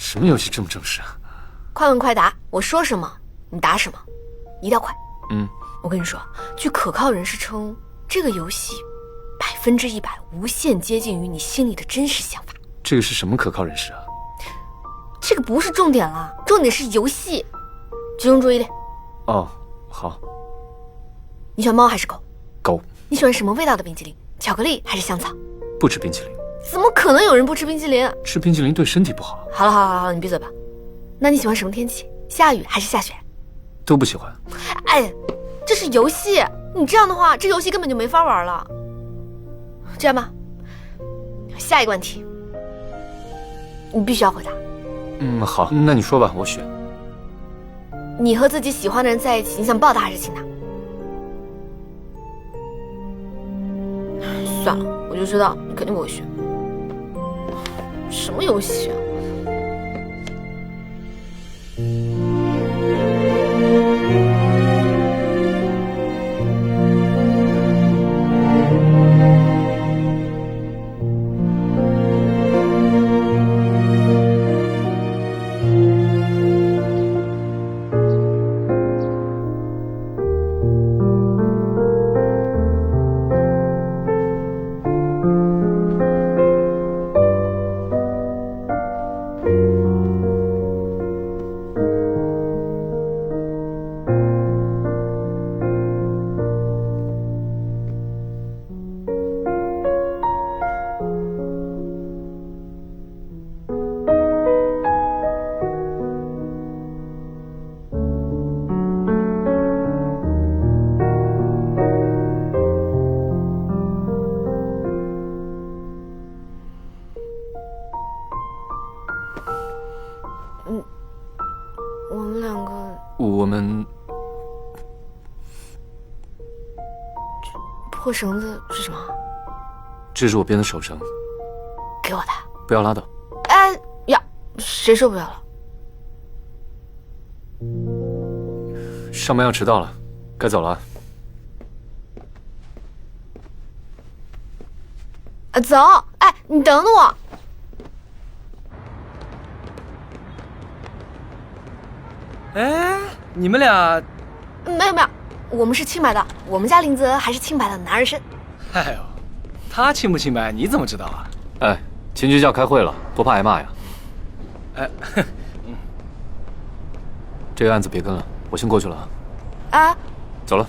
什么游戏这么正式啊？快问快答，我说什么你答什么，一定要快。我跟你说，据可靠人士称，这个游戏100%无限接近于你心里的真实想法。这个是什么可靠人士啊？这个不是重点了，重点是游戏，集中注意力。哦，好。你喜欢猫还是狗？狗。你喜欢什么味道的冰淇淋？巧克力还是香草？不吃冰淇淋。怎么可能有人不吃冰淇淋？吃冰淇淋对身体不好。好了，你闭嘴吧。那你喜欢什么天气？下雨还是下雪？都不喜欢。哎，这是游戏，你这样的话，这游戏根本就没法玩了。这样吧，下一个问题，你必须要回答。好，那你说吧，我选。你和自己喜欢的人在一起，你想抱他还是亲他？算了，我就知道你肯定不会选。什么游戏啊？我们两个，破绳子是什么？这是我编的手绳，给我的。不要拉倒。哎呀，谁说不要了？上班要迟到了，该走了。走！哎，你等等我。哎，你们俩？没有，我们是清白的。我们家林泽还是清白的男儿身。哎呦，他清不清白你怎么知道啊？哎，秦局叫开会了，不怕挨骂呀？哎，这个案子别跟了，我先过去了。啊？走了。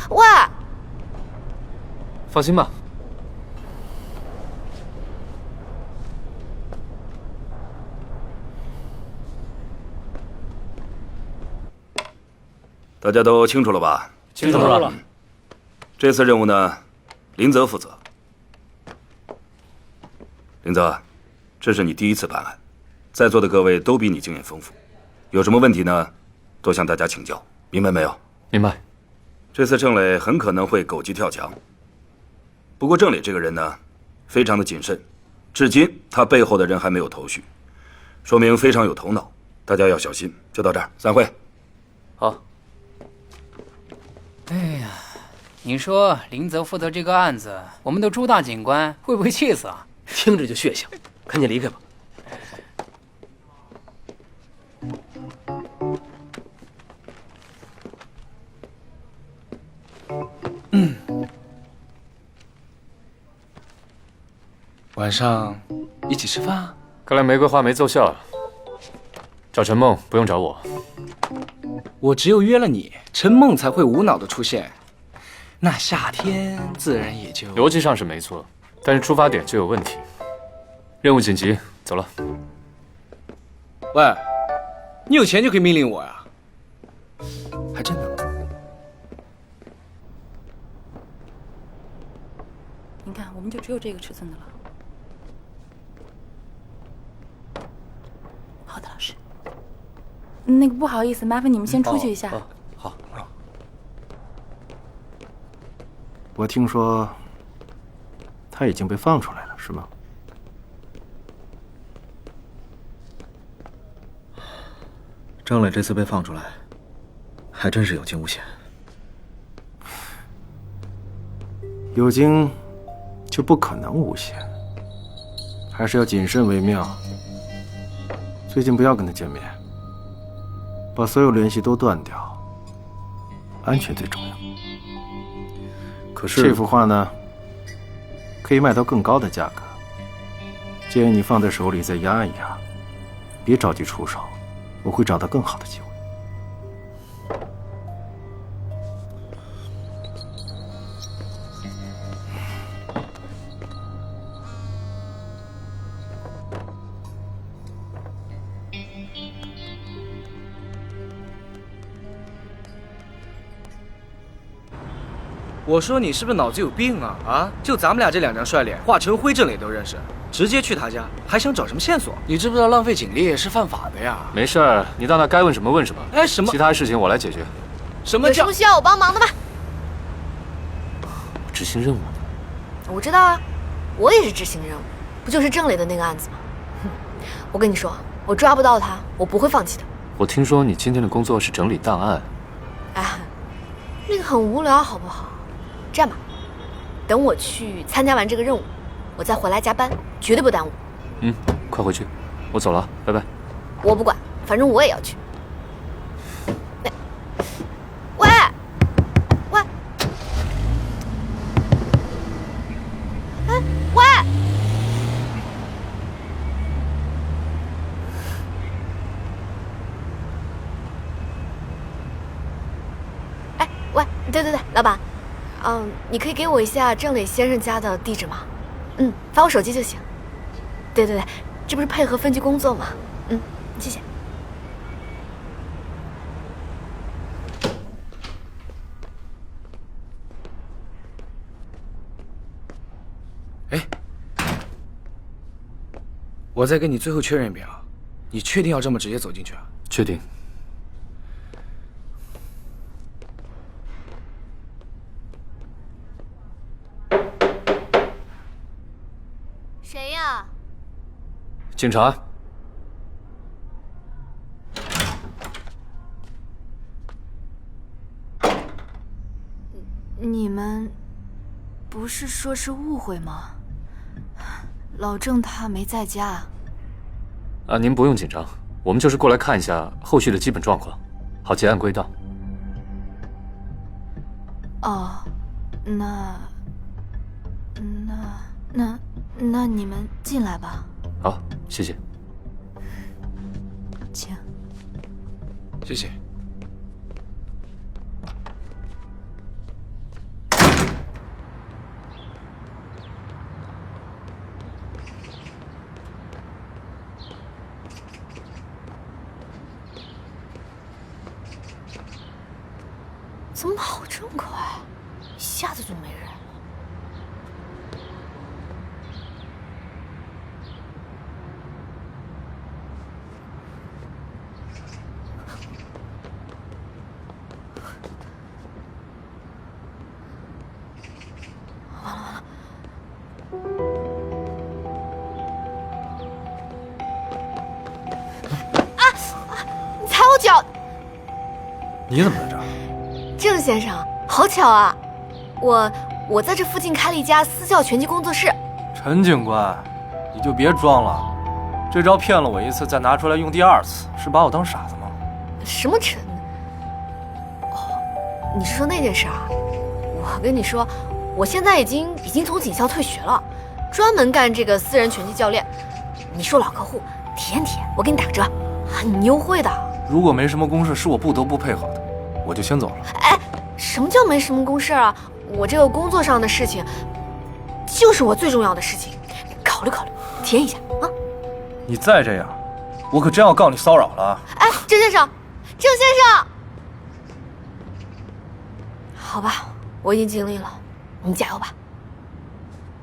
喂，放心吧。大家都清楚了吧？清楚了。这次任务呢，林泽负责。林泽，这是你第一次办案，在座的各位都比你经验丰富，有什么问题呢，多向大家请教，明白没有？明白。这次郑磊很可能会狗急跳墙，不过郑磊这个人呢，非常的谨慎，至今他背后的人还没有头绪，说明非常有头脑，大家要小心。就到这儿，散会。好。哎呀，你说林泽负责这个案子，我们的朱大警官会不会气死啊？听着就血腥，赶紧离开吧。晚上一起吃饭？看来玫瑰花没奏效啊。找陈梦不用找我。我只有约了你，陈梦才会无脑的出现。那夏天自然也就……逻辑上是没错，但是出发点就有问题。任务紧急，走了。喂，你有钱就可以命令我呀？还真能。你看，我们就只有这个尺寸的了。好的，老师。那个不好意思，麻烦你们先出去一下。好。我听说他已经被放出来了，是吗？张磊这次被放出来，还真是有惊无险。有惊就不可能无险，还是要谨慎为妙。最近不要跟他见面，把所有联系都断掉，安全最重要。可是这幅画呢，可以卖到更高的价格，建议你放在手里再压一压，别着急出手，我会找到更好的机会。我说你是不是脑子有病啊？啊，就咱们俩这2张帅脸，华晨辉这里都认识，直接去他家，还想找什么线索？你知不知道浪费警力是犯法的呀？没事儿，你到那该问什么问什么。哎，什么？其他事情我来解决。什么叫？有什么需要我帮忙的吗？执行任务。我知道啊，我也是执行任务，不就是郑磊的那个案子吗？哼，我跟你说，我抓不到他，我不会放弃的。我听说你今天的工作是整理档案。哎，那个很无聊，好不好？这样吧，等我去参加完这个任务，我再回来加班，绝对不耽误。嗯，快回去，我走了，拜拜。我不管，反正我也要去。喂，喂，哎，喂，哎，喂，对，老板。你可以给我一下郑磊先生家的地址吗？发我手机就行。对，这不是配合分局工作吗？谢谢。哎，我再跟你最后确认一遍啊，你确定要这么直接走进去啊？确定。谁呀？警察。你们不是说是误会吗？老郑他没在家。啊，您不用紧张，我们就是过来看一下后续的基本状况，好结案归档。哦，那你们进来吧。好，谢谢。请。谢谢。怎么跑这么快？一下子就没人了。完了！你踩我脚！你怎么在这儿？郑先生，好巧啊！我在这附近开了一家私教拳击工作室。陈警官，你就别装了，这招骗了我一次，再拿出来用第2次，是把我当傻子吗？什么陈？哦，你是说那件事啊？我跟你说，我现在已经从警校退学了，专门干这个私人拳击教练。你是我老客户，体验体验，我给你打个折，很优惠的。如果没什么公事是我不得不配合的，我就先走了。哎，什么叫没什么公事啊？我这个工作上的事情，就是我最重要的事情，考虑考虑，体验一下啊！你再这样，我可真要告你骚扰了。哎，郑先生，好吧，我已经尽力了，你加油吧。